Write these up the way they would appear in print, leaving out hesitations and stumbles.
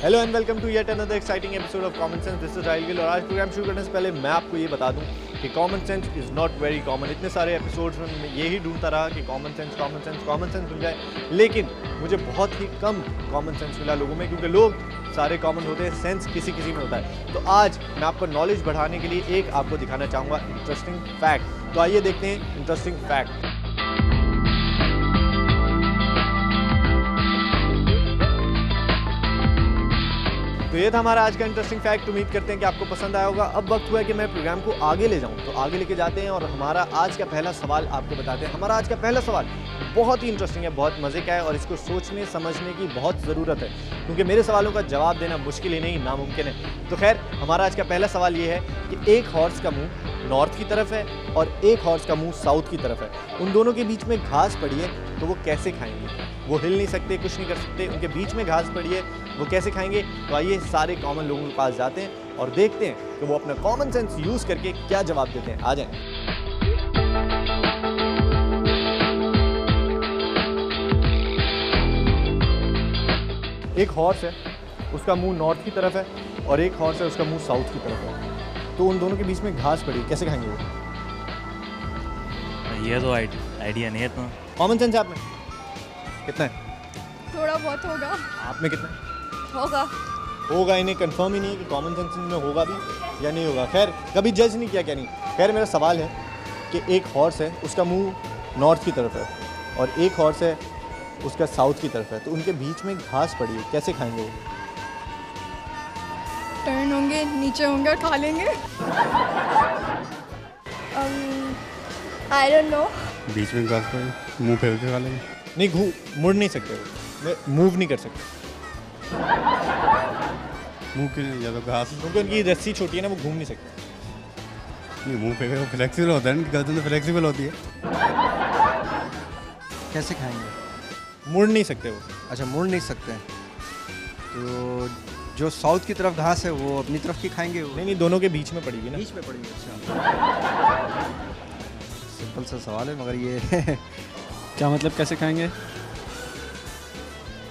Hello and welcome to yet another exciting episode of common sense. This is Rahil Gill और आज programme शुरू करने से पहले मैं आपको ये बता दूं कि common sense is not very common. इतने सारे एपिसोड्स में मैं यही ढूंढता रहा कि कॉमन सेंस मिल जाए, लेकिन मुझे बहुत ही कम कॉमन सेंस मिला लोगों में, क्योंकि लोग सारे कॉमन होते हैं, सेंस किसी किसी में होता है। तो आज मैं आपको नॉलेज बढ़ाने के लिए एक आपको दिखाना चाहूँगा इंटरेस्टिंग फैक्ट। तो आइए देखते हैं इंटरेस्टिंग फैक्ट। तो ये था हमारा आज का इंटरेस्टिंग फैक्ट। उम्मीद करते हैं कि आपको पसंद आया होगा। अब वक्त हुआ है कि मैं प्रोग्राम को आगे ले जाऊं, तो आगे लेके जाते हैं और हमारा आज का पहला सवाल आपको बताते हैं। हमारा आज का पहला सवाल बहुत ही इंटरेस्टिंग है, बहुत मज़े का है और इसको सोचने समझने की बहुत ज़रूरत है, क्योंकि मेरे सवालों का जवाब देना मुश्किल ही नहीं नामुमकिन है। तो खैर, हमारा आज का पहला सवाल ये है कि एक हॉर्स का मुँह नॉर्थ की तरफ है और एक हॉर्स का मुँह साउथ की तरफ है। उन दोनों के बीच में घास पड़ी है, तो वो कैसे खाएंगे? वो हिल नहीं सकते, कुछ नहीं कर सकते, उनके बीच में घास पड़ी है, वो कैसे खाएंगे? तो आइए सारे कॉमन लोगों के पास जाते हैं और देखते हैं कि वो अपना कॉमन सेंस यूज़ करके क्या जवाब देते हैं। आ जाएं। एक हॉर्स है, उसका मुंह नॉर्थ की तरफ है और एक हॉर्स है, उसका मुंह साउथ की तरफ है। तो उन दोनों के बीच में घास पड़ी, कैसे खाएंगे वो? ये तो आइडिया नहीं है। तो कॉमन सेंस है आप में कितना है? थोड़ा बहुत होगा। आप में कितना है? होगा। इन्हें कंफर्म ही नहीं है कि कॉमन सेंस में होगा भी या नहीं होगा। खैर, कभी जज नहीं किया क्या नहीं। खैर, मेरा सवाल है कि एक हॉर्स है, उसका मुंह नॉर्थ की तरफ है और एक हॉर्स है, उसका साउथ की तरफ है। तो उनके बीच में घास पड़ी है, कैसे खाएंगे वो? टर्न होंगे, नीचे होंगे और खा लेंगे। I don't know. बीच में घास पड़ी, मुंह फेर के खा लेंगे। नहीं, मुड़ नहीं सकते वो, मूव नहीं कर सकते मुंह के या तो घास, क्योंकि उनकी रस्सी छोटी है ना, वो घूम नहीं सकते। नहीं मुंह फेर फ्लेक्सिबल होता है ना, गर्दन तो फ्लेक्सिबल होती है। कैसे खाएंगे? मुड़ नहीं सकते वो। अच्छा, मुड़ नहीं सकते। तो जो साउथ की तरफ घास है वो अपनी तरफ की खाएंगे वो? नहीं, दोनों के बीच में पड़ी हुई ना। बीच में पड़ेंगे। अच्छा, सिंपल सा सवाल है मगर ये क्या मतलब कैसे खाएंगे?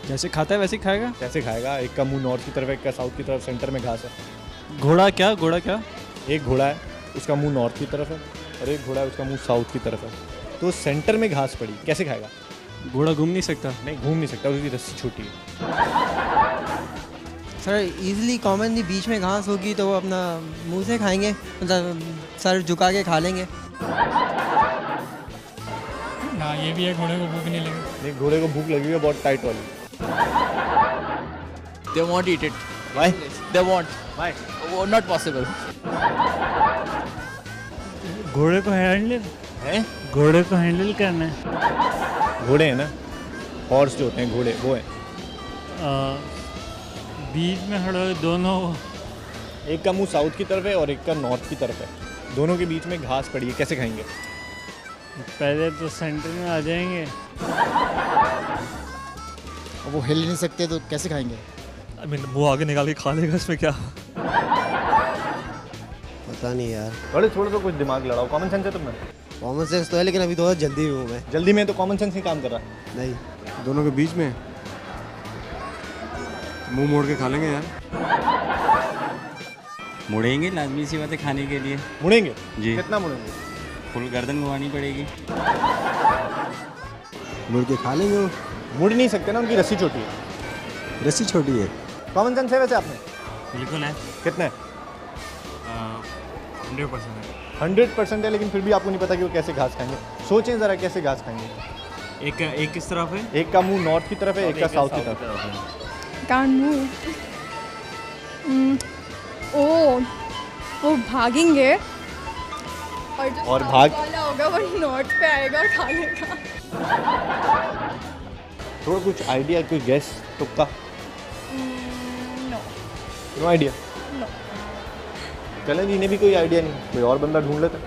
जैसे खाता है वैसे ही खाएगा। कैसे खाएगा? एक का मुंह नॉर्थ की तरफ है, एक का साउथ की तरफ, सेंटर में घास है। घोड़ा क्या? एक घोड़ा है, उसका मुंह नॉर्थ की तरफ है और एक घोड़ा है, उसका मुंह साउथ की तरफ है। तो सेंटर में घास पड़ी, कैसे खाएगा? घोड़ा घूम नहीं सकता। नहीं, घूम नहीं सकता, उसकी रस्सी छोटी है। सर इजीली कॉमनली बीच में घास होगी तो वो अपना मुंह से खाएंगे, मतलब सर झुका के खा लेंगे। ना ये भी है, घोड़े को भूख नहीं लगी। नहीं, घोड़े को भूख लगी है बहुत टाइट वाली। they won't eat it. Why? They won't. Why? Oh, not possible. घोड़े को हैंडल हैं? घोड़े को हैंडल करना है। घोड़े हैं ना, हॉर्स जो होते हैं घोड़े, वो हैं। बीच में खड़े हुए दोनों। एक का मुंह साउथ की तरफ है और एक का नॉर्थ की तरफ है। दोनों के बीच में घास पड़ी है, कैसे खाएंगे? पहले तो सेंटर में आ जाएंगे। वो हिल नहीं सकते तो कैसे खाएंगे? मुंह आगे निकाल के खा लेगा, इसमें क्या? पता नहीं यार, थोड़ा तो कुछ दिमाग लड़ाओ। कॉमन सेंस है तुम में? कॉमन सेंस तो है लेकिन अभी थोड़ा जल्दी हूँ मैं। जल्दी में तो कॉमन सेंस नहीं काम कर रहा। नहीं, दोनों के बीच में मुंह मोड़ के खा लेंगे यार। मुड़ेंगे, लाजमी सी बात है खाने के लिए। मुड़ेंगे जी। कितना मुड़ेंगे? फुल गर्दन घुमानी पड़ेगी। मुड़ के खा लेंगे। वो मुड़ नहीं सकते ना, उनकी रस्सी छोटी है। रस्सी छोटी है। कॉमन सेंस है वैसे आप में? बिल्कुल है। कितना है? 100% है। 100% है, लेकिन फिर भी आपको नहीं पता कि वो कैसे घास खाएंगे। सोचें ज़रा, कैसे घास खाएंगे? एक किस तरफ है? एक का मुंह नॉर्थ की तरफ है, एक का साउथ की तरफ है। Can't move. वो भागेंगे और जो भाग- साउथ वाला होगा वो नॉर्थ पे आएगा और खा लेगा। थोड़ा कुछ आइडिया, कोई गेस, तुक्का? No idea. चलें जी, इन्हें भी कोई आइडिया नहीं, कोई और बंदा ढूंढ लेते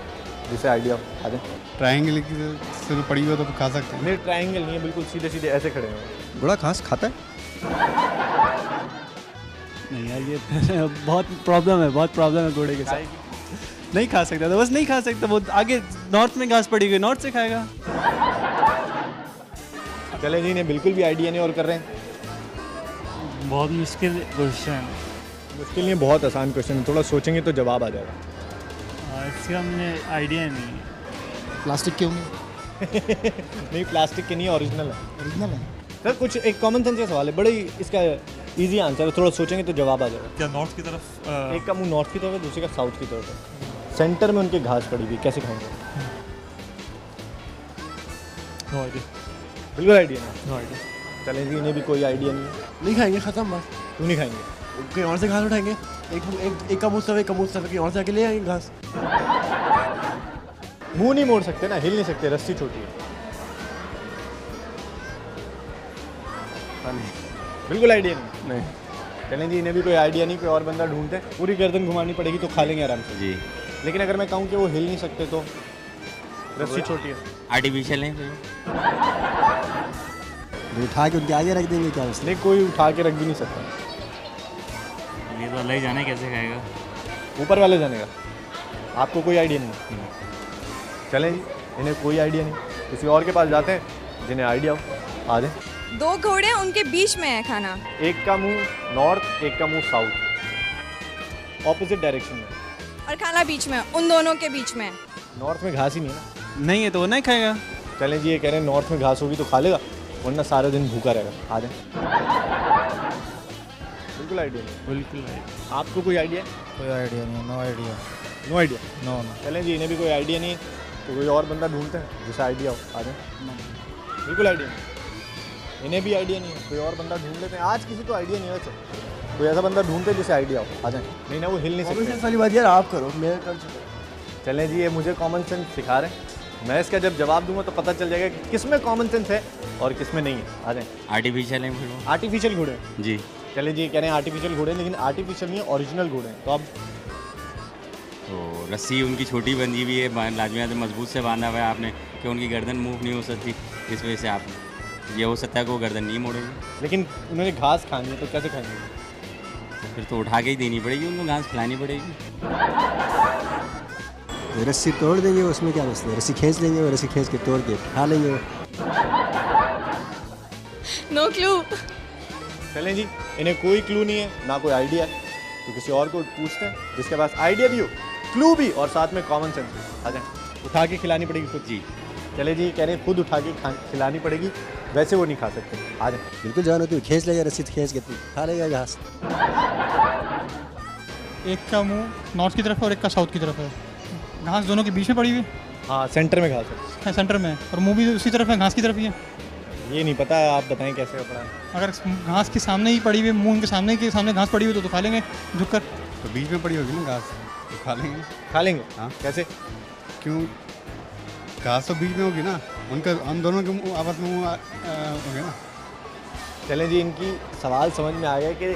जिसे आइडिया आ जाए। ट्रायंगल की से तो पड़ी हुई तो खा सकते हैं। नहीं, ट्रायंगल नहीं है, बिल्कुल सीधे सीधे ऐसे खड़े हैं। घोड़ा घास खाता है? नहीं यार, ये बहुत प्रॉब्लम है घोड़े के साथ। नहीं खा सकता, तो बस नहीं खा सकता। वो आगे नॉर्थ में घास पड़ी हुई, नॉर्थ से खाएगा। चले जी, इन्हें बिल्कुल भी आइडिया नहीं और कर रहे हैं। बहुत मुश्किल क्वेश्चन। मुश्किल नहीं, बहुत आसान क्वेश्चन है, थोड़ा सोचेंगे तो जवाब आ जाएगा। इसका मुझे आइडिया नहीं है। प्लास्टिक क्यों नहीं? नहीं, प्लास्टिक के नहीं, ओरिजिनल है। ओरिजिनल है। सर कुछ एक कॉमन सेंस का सवाल है, बड़े ही इसका इजी आंसर है, थोड़ा सोचेंगे तो जवाब आ जाएगा। क्या नॉर्थ की तरफ एक का मुंह नॉर्थ की तरफ है, दूसरे का साउथ की तरफ है, सेंटर में उनके घास पड़ी हुई, कैसे खाएंगे? No idea. बिल्कुल आइडिया नहीं। No idea. चलें जी, इन्हें भी कोई आइडिया नहीं है। नहीं खाएंगे, खत्म बस। क्यों नहीं खाएंगे? कहीं और से घास उठाएंगे, एक का मुँह सफेद, एक का मुँह सफेद, कहीं और से आके ले आएंगे घास। मुंह नहीं मोड़ सकते ना, हिल नहीं सकते, रस्सी छोटी है। बिल्कुल आइडिया नहीं। चलें जी, इन्हें भी कोई आइडिया नहीं, कोई और बंदा ढूंढते हैं। पूरी गर्दन घुमानी पड़ेगी तो खा लेंगे आराम से जी। लेकिन अगर मैं कहूँ कि वो हिल नहीं सकते तो रस्सी छोटी है, आर्टिफिशियल है फिर। उठा के उनके आगे रख देंगे क्या उसने? नहीं, कोई उठा के रख भी नहीं सकता। ये तो अल्लाह ही जाने कैसे खाएगा। ऊपर वाले जाने का आपको कोई आइडिया नहीं। चलें जी, इन्हें कोई आइडिया नहीं, किसी और के पास जाते हैं जिन्हें आइडिया हो। आ जाए। 2 घोड़े उनके बीच में है खाना। एक का मुंह नॉर्थ, एक का मुंह साउथ, ऑपोजिट डायरेक्शन में, और खाना बीच में, उन दोनों के बीच में। नॉर्थ में घास ही नहीं है ना। नहीं है तो वो नहीं खाएगा। चलें जी, ये कह रहे हैं नॉर्थ में घास होगी तो खा लेगा, वरना सारा दिन भूखा रहेगा। आ जाए। बिल्कुल आइडिया नहीं। बिल्कुल आपको कोई आइडिया है? कोई आइडिया नहीं, no idea. No idea. No no. चलें जी, इन्हें भी कोई आइडिया नहीं है तो कोई और बंदा ढूंढते हैं जिसे आइडिया हो। आ जाए। बिल्कुल आइडिया नहीं, इन्हें भी आइडिया नहीं है, कोई और बंदा ढूंढ लेते हैं। आज किसी को आइडिया नहीं है वैसे, कोई ऐसा बंदा ढूंढते हैं जिसे आइडिया हो। आ जाए। नहीं ना, वो हिल नहीं सकते। वाली बात यार आप करो, मैं कर चुका। चलें जी, ये मुझे कॉमन सेंस सिखा रहे हैं, मैं इसका जब जवाब दूंगा तो पता चल जाएगा कि किस में कॉमन सेंस है और किस में नहीं है। आ जाए। आर्टिफिशियल है फिर वो। आर्टिफिशियल घोड़े जी। चले जी, कह रहे हैं आर्टिफिशियल घोड़े, लेकिन आर्टिफिशियल नहीं है, ओरिजिनल घोड़े हैं। तो अब तो रस्सी उनकी छोटी बंधी हुई है, लाजमी से मजबूत से बांधा हुआ है आपने कि उनकी गर्दन मूव नहीं हो सकती, इस वजह से आप ये हो सकता है कि वो गर्दन नहीं मोड़ेगी। लेकिन उन्होंने घास खानी है तो कैसे खाएंगे? फिर तो उठा के ही देनी पड़ेगी, उनको घास खिलानी पड़ेगी। रस्सी तोड़ देंगे, उसमें क्या मसला है? रस्सी खींच लेंगे, वो रस्सी खींच के तोड़ के खा लेंगे वो। No clue. चलें जी, इन्हें कोई क्लू नहीं है, ना कोई आइडिया है, तो किसी और को पूछते हैं जिसके पास आइडिया भी हो, क्लू भी और साथ में कॉमन सेंस भी। आ जाए। उठा के खिलानी पड़ेगी खुद। जी। चले जी, कह रहे हैं खुद उठा के खिलानी पड़ेगी, वैसे वो नहीं खा सकते। आ जाए। बिल्कुल जानो, तू खींच लेगा रस्सी, खींच के तू खा लेगा घास। एक का मुंह नॉर्थ की तरफ है और एक का साउथ की तरफ है, घास दोनों के बीच में पड़ी हुई हाँ, सेंटर में घास है। सेंटर में, और मुंह भी उसी तरफ है, घास की तरफ ही है। ये नहीं पता, आप बताएं कैसे पड़ा है। अगर घास के सामने ही पड़ी हुई, मुंह उनके सामने घास पड़ी हुई तो खा लेंगे झुककर। तो बीच में पड़ी होगी ना घास, तो खा लेंगे। खा लेंगे? हाँ। कैसे? क्यों? घास तो बीच में होगी ना, उनका हम दोनों के मुंह आपस में मुंह हो गया ना। चलें जी, इनकी सवाल समझ में आ गया कि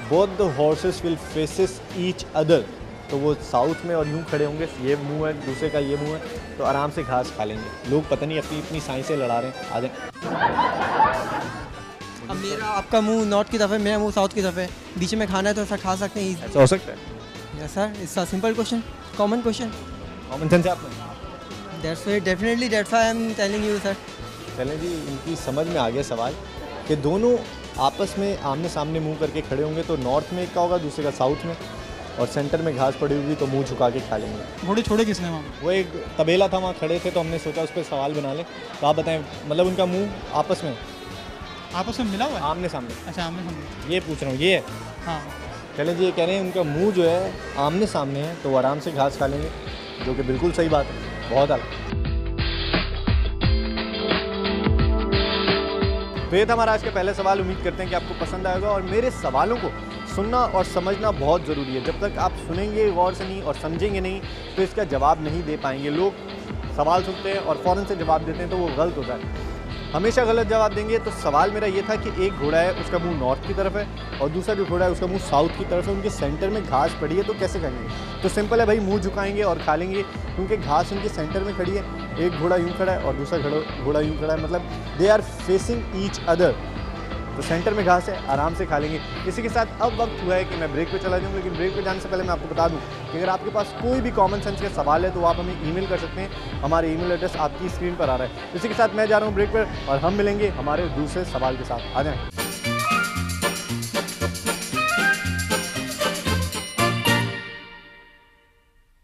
both the horses will faces each other, तो वो साउथ में और यूँ खड़े होंगे, ये मुंह है, दूसरे का ये मुंह है, तो आराम से घास खा लेंगे। लोग पता नहीं अपनी अपनी साइंसें लड़ा रहे हैं। आ जाए। अब मेरा आपका मुंह नॉर्थ की तरफ है, मेरा मुंह साउथ की तरफ है, बीच में खाना है तो ऐसा खा सकते हैं। ऐसा हो सकता है? Yes sir, it's a simple question, common question. Common sense है आपने? That's why definitely that's why I am telling you sir. चलें जी, इनकी समझ में आ गया सवाल कि दोनों आपस में आमने सामने मुंह करके खड़े होंगे, तो नॉर्थ में एक का होगा, दूसरे का साउथ में, और सेंटर में घास पड़ी हुई तो मुंह झुका के खा लेंगे। घोड़े छोड़े किसने वहाँ? वो एक तबेला था, वहाँ खड़े थे, तो हमने सोचा उस पर सवाल बना लें। तो आप बताएं, मतलब उनका मुंह आपस में मिला हुआ है? आमने सामने। अच्छा, आमने सामने, ये पूछ रहा हूँ, ये है? हाँ। चलें जी, ये कह रहे हैं उनका मुंह जो है आमने सामने है, तो वो आराम से घास खा लेंगे, जो कि बिल्कुल सही बात है। बहुत आला। तो ये था हमारा आज का पहला सवाल। उम्मीद करते हैं कि आपको पसंद आएगा, और मेरे सवालों को सुनना और समझना बहुत ज़रूरी है। जब तक आप सुनेंगे गौर से नहीं और समझेंगे नहीं, तो इसका जवाब नहीं दे पाएंगे। लोग सवाल सुनते हैं और फ़ौरन से जवाब देते हैं, तो वो गलत होता है। हमेशा गलत जवाब देंगे। तो सवाल मेरा ये था कि एक घोड़ा है, उसका मुंह नॉर्थ की तरफ है, और दूसरा जो घोड़ा है उसका मुंह साउथ की तरफ है, उनके सेंटर में घास पड़ी है, तो कैसे खाएंगे? तो सिंपल है भाई, मुंह झुकाएंगे और खा लेंगे, क्योंकि घास उनके सेंटर में खड़ी है। एक घोड़ा यूँ खड़ा है और दूसरा घोड़ा यूँ खड़ा है, मतलब they are facing each other, तो सेंटर में घास है, आराम से खा लेंगे। इसी के साथ अब वक्त हुआ है कि मैं ब्रेक पे चला जाऊँ, लेकिन ब्रेक पे जाने से पहले मैं आपको बता दूं कि अगर आपके पास कोई भी कॉमन सेंस के सवाल है तो आप हमें ईमेल कर सकते हैं। हमारे ईमेल एड्रेस आपकी स्क्रीन पर आ रहा है। इसी के साथ मैं जा रहा हूँ ब्रेक पर, और हम मिलेंगे हमारे दूसरे सवाल के साथ। आ जाएँ।